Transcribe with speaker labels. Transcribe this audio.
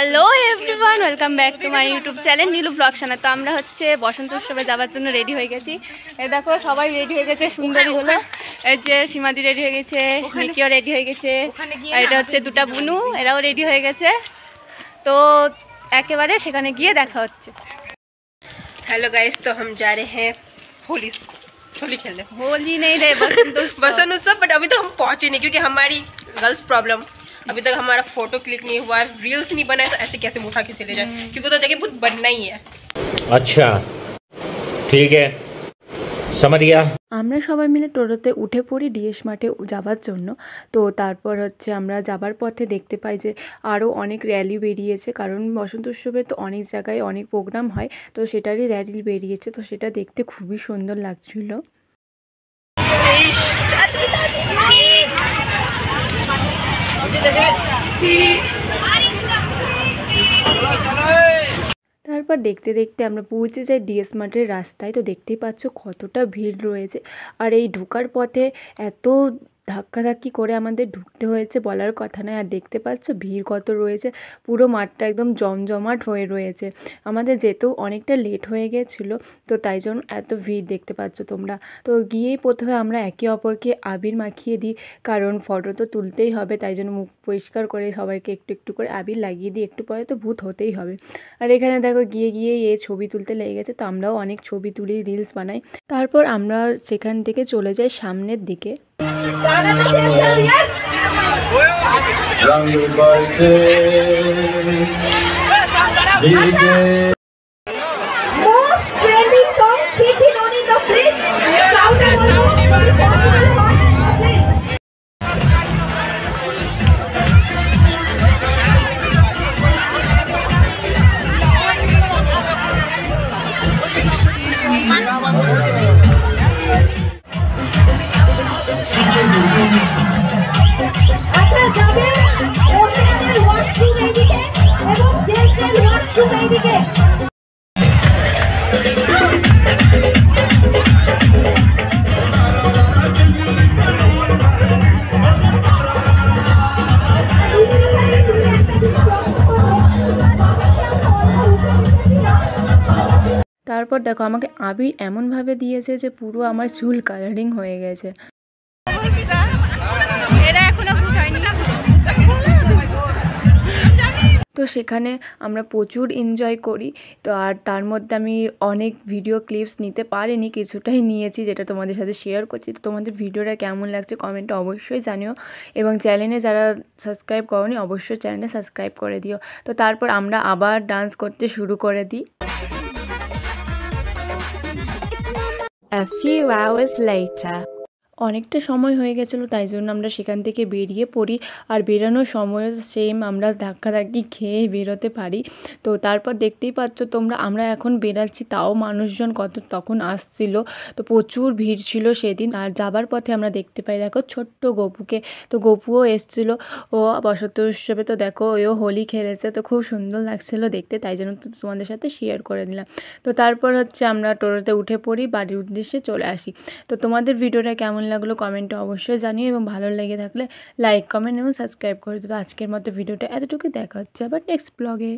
Speaker 1: Hello everyone, welcome back to my YouTube channel Nilu ব্লগসানা। তো আমরা হচ্ছে বসন্ত উৎসবে যাওয়ার জন্য রেডি হয়ে গেছি। এই দেখো সবাই রেডি হয়ে গেছে, সুন্দরী হলো। এই যে সীমাদি রেডি হয়ে গেছে, নিকিও রেডি হয়ে গেছে, আর এটা হচ্ছে দুটা বুনু, এরাও রেডি হয়ে গেছে। তো একেবারে সেখানে গিয়ে দেখা হচ্ছে।
Speaker 2: हेलो गाइस, तो हम जा रहे हैं होली खेलने।
Speaker 1: होली नहीं रे,
Speaker 2: बसंत उत्सव। बट अभी तक हम पहुंचे नहीं क्योंकि हमारी गर्ल्स प्रॉब्लम, अभी तक हमारा फोटो क्लिक नहीं हुआ है, रील्स नहीं बना है। तो ऐसे कैसे उठा के चले जाए, क्योंकि तो जगह बहुत बनना ही है।
Speaker 3: अच्छा ठीक है, समझ गया।
Speaker 4: আমরা সবাই মিলে টোটোতে উঠে পড়ি ডিএস মাঠে যাওয়ার জন্য। তো তারপর হচ্ছে আমরা যাবার পথে দেখতে পাই যে আরও অনেক র্যালি বেরিয়েছে, কারণ বসন্ত উৎসবে তো অনেক জায়গায় অনেক প্রোগ্রাম হয়, তো সেটারই র্যালি বেরিয়েছে। তো সেটা দেখতে খুবই সুন্দর লাগছিল। তারপর দেখতে দেখতে আমরা পৌঁছে যাই ডিএস মার্টের রাস্তায়। তো দেখতেই পাচ্ছ কতটা ভিড় রয়েছে, আর এই ঢোকার পথে এত ধাক্কাধাক্কি করে আমাদের ঢুকতে হয়েছে, বলার কথা নয়। আর দেখতে পাচ্ছ ভিড় কত রয়েছে, পুরো মাঠটা একদম জমজমাট হয়ে রয়েছে। আমাদের যেতেও অনেকটা লেট হয়ে গেছিলো, তো তাই জন্য এত ভিড় দেখতে পাচ্ছ তোমরা। তো গিয়েই প্রথমে আমরা একে অপরকে আবির মাখিয়ে দিই, কারণ ফটো তো তুলতেই হবে, তাই জন্য মুখ পরিষ্কার করে সবাইকে একটু একটু করে আবির লাগিয়ে দিই। একটু পরে তো ভূত হতেই হবে। আর এখানে দেখো গিয়ে গিয়ে এ ছবি তুলতে লেগে গেছে, তো আমরাও অনেক ছবি তুলি, রিলস বানাই। তারপর আমরা সেখান থেকে চলে যাই সামনের দিকে। তারপর দেখো আমাকে আবির এমনভাবে দিয়েছে যে পুরো আমার চুল কালারিং হয়ে গেছে। তো সেখানে আমরা প্রচুর এনজয় করি। তো আর তার মধ্যে আমি অনেক ভিডিও ক্লিপস নিতে পারিনি, কিছুটাই নিয়েছি যেটা তোমাদের সাথে শেয়ার করছি। তো তোমাদের ভিডিওটা কেমন লাগছে কমেন্টে অবশ্যই জানিও, এবং চ্যানেলে যারা সাবস্ক্রাইব করোনি অবশ্যই চ্যানেলে সাবস্ক্রাইব করে দিও। তো তারপর আমরা আবার ডান্স করতে শুরু করে দিই। A few hours later. অনেকটা সময় হয়ে গেছিলো, তাই জন্য আমরা সেখান থেকে বেরিয়ে পড়ি। আর বেরোনোর সময় সেম আমরা ধাক্কাধাক্কি খেয়ে বেরোতে পারি। তো তারপর দেখতেই পাচ্ছ তোমরা, আমরা এখন বেরাচ্ছি, তাও মানুষজন কত তখন আসছিল। তো প্রচুর ভিড় ছিল সেদিন। আর যাবার পথে আমরা দেখতে পাই দেখো ছোট্ট গপুকে। তো গপুও এসেছিলো ও বসন্ত উৎসবে। তো দেখো এও হোলি খেলেছে, তো খুব সুন্দর লাগছিলো দেখতে, তাই জন্য তো তোমাদের সাথে শেয়ার করে দিলাম। তো তারপর হচ্ছে আমরা টোটোতে উঠে পড়ি, বাড়ির উদ্দেশ্যে চলে আসি। তো তোমাদের ভিডিওটা কেমন লাগলো কমেন্টে অবশ্যই জানিও, এবং ভালো লেগে থাকলে লাইক কমেন্ট এবং সাবস্ক্রাইব করে দিও। তো আজকের মতো ভিডিওটা এতটুকু, দেখা হচ্ছে আবার নেক্সট ব্লগে।